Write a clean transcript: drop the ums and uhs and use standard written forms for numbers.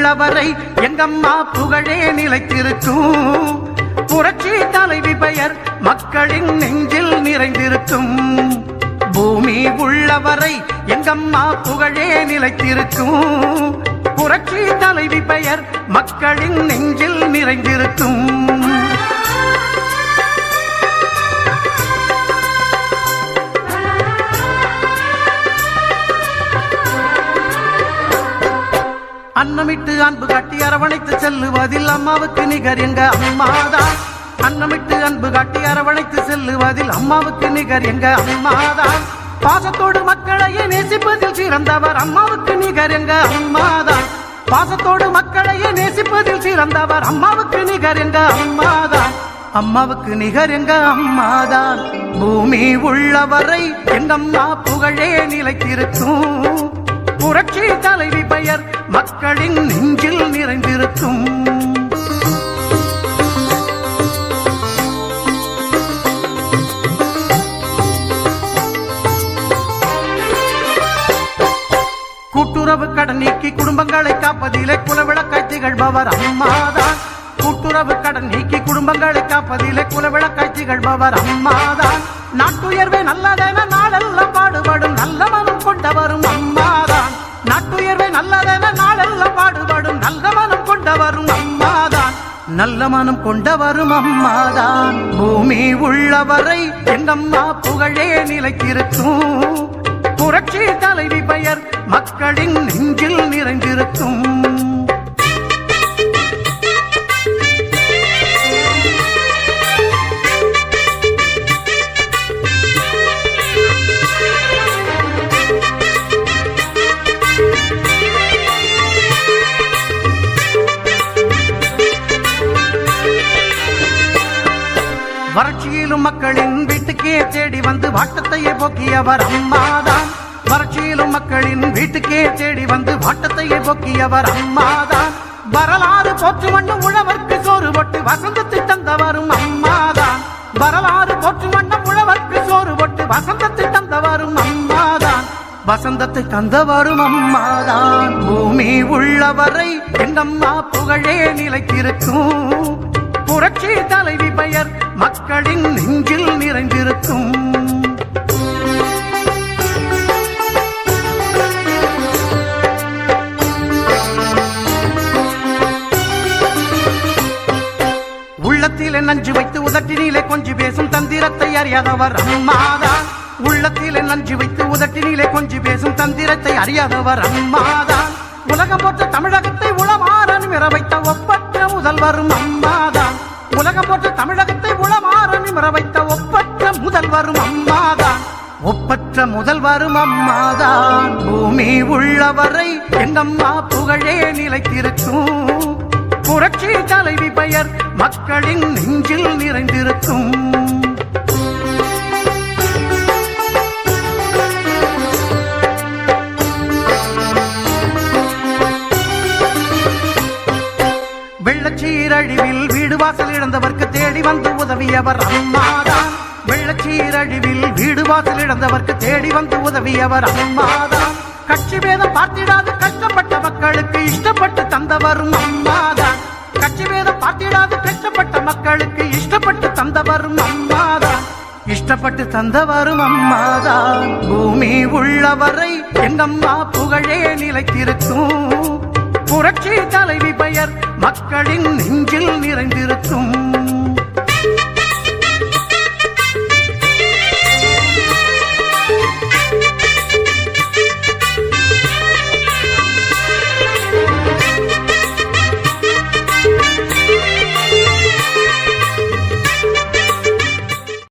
உள்ளவரை எங்கம்மா புகழே நிலைத்திருக்கும். புரட்சி தலைவி பெயர் மக்களின் நெஞ்சில் நிறைந்திருக்கும். பூமி உள்ளவரை எங்கம்மா புகழே நிலைத்திருக்கும். புரட்சி தலைவி பெயர் மக்களின் நெஞ்சில் நிறைந்திருக்கும். அன்னமிட்டு அன்பு காட்டி அரவணைத்து செல்லுவதில் அம்மாவுக்கு நிகர் எங்க அம்மாதான். அன்னமிட்டு அன்பு காட்டி அரவணைத்து செல்லுவதில் அம்மாவுக்கு நிகர் எங்க அம்மாதான். பாசத்தோடு மக்களையே நேசிப்பதில் சிறந்தவர் அம்மாவுக்கு நிகர் எங்க அம்மாதான். பாசத்தோடு மக்களையே நேசிப்பதில் சிறந்தவர் அம்மாவுக்கு நிகர் எங்க அம்மாதான். அம்மாவுக்கு நிகர் எங்க அம்மாதான். பூமி உள்ளவரை எங்கம்மா புகழே நிலைத்திருக்கும். புரட்சி தலைவி பெயர் மக்களின் நெஞ்சில் நிறைந்திருக்கும். கூட்டுறவு கடன் நீக்கி குடும்பங்களை காப்பதிலே குலவிளக்காய் திகழ்பவர் அம்மாதான். கூட்டுறவு கடன் நீக்கி குடும்பங்களை காப்பதிலே குலவிளக்காய் திகழ்பவர் அம்மாதான். நாட்டுயர்வே நல்லதென நாளெல்லாம் பாடுபடும் நல்ல மனம் கொண்டவரும் அம்மாதான். நாட்டுயர்வே நல்லதென நாளெல்லாம் பாடுபடும் நல்ல மனம் கொண்டவரும் அம்மாதான். நல்ல மனம் கொண்டவரும் அம்மாதான். பூமி உள்ளவரை எங்கம்மா புகழே நிலைத்திருக்கும். புரட்சி தலைவி பெயர் மக்களின் நெஞ்சில் நிறைந்திருக்கும். வறட்சியிலும் மக்களின் வீட்டுக்கே தேடி வந்து வாட்டத்தையே போக்கியவர் அம்மாதான். வறட்சியிலும் மக்களின் வீட்டுக்கே தேடி வந்து வாட்டத்தையே போக்கியவர் அம்மாதான். வரலாறு போற்று மண்ணும் உழவர்க்கு சோறு போட்டு வசந்தத்தை தந்தவரும் அம்மாதான். வரலாறு போற்று மண்ணும் உழவர்க்கு சோறு போட்டு வசந்தத்தை தந்தவரும் அம்மாதான். வசந்தத்தை தந்தவரும் அம்மாதான். பூமி உள்ளவரை எங்கம்மா புகழே நிலைத்திருக்கும். புரட்சி தலைவி பெயர் மக்களின் நெஞ்சில் நிறைந்திருக்கும். உள்ளத்திலே நஞ்சு வைத்து உதட்டினிலே கொஞ்சி பேசும் தந்திரத்தை அறியாதவர் அம்மாதான். உள்ளத்திலே நஞ்சு வைத்து உதட்டினிலே கொஞ்சி பேசும் தந்திரத்தை அறியாதவர் அம்மாதான். உலகம் போற்ற தமிழகத்தை உளமாற நிமிர வைத்த ஒப்பற்ற முதல்வரும் அம்மாதான். உலகம் போற்ற தமிழகத்தை உளமாற நிமிர வைத்த ஒப்பற்ற முதல்வரும் அம்மாதான். ஒப்பற்ற முதல்வரும் அம்மாதான். பூமி உள்ளவரை எங்கம்மா புகழே நிலைத்திருக்கும். புரட்சி தலைவி பெயர் மக்களின் நெஞ்சில் நிறைந்திருக்கும். வெள்ளச்சீரழிவில் வீடு வாசல் இழந்தவர்க்கு தேடி வந்து உதவியவர் அம்மாதான். வெள்ளச்சீரழிவில் வீடு வாசல் இழந்தவர்க்கு தேடி வந்து உதவியவர் அம்மாதான். கட்சி பேதம் பார்த்திடாது கஷ்டப்பட்ட மக்களுக்கு இஷ்டப்பட்டு தந்தவரும் அம்மாதான். கட்சி பேதம் பார்த்திடாது கஷ்டப்பட்ட மக்களுக்கு இஷ்டப்பட்டு தந்தவரும் அம்மாதான். இஷ்டப்பட்டு தந்தவரும் அம்மாதான். பூமி உள்ளவரை எங்கம்மா புகழே நிலைத்திருக்கும். புரட்சி தலைவி பெயர் மக்களின் நெஞ்சில் நிறைந்திருக்கும்.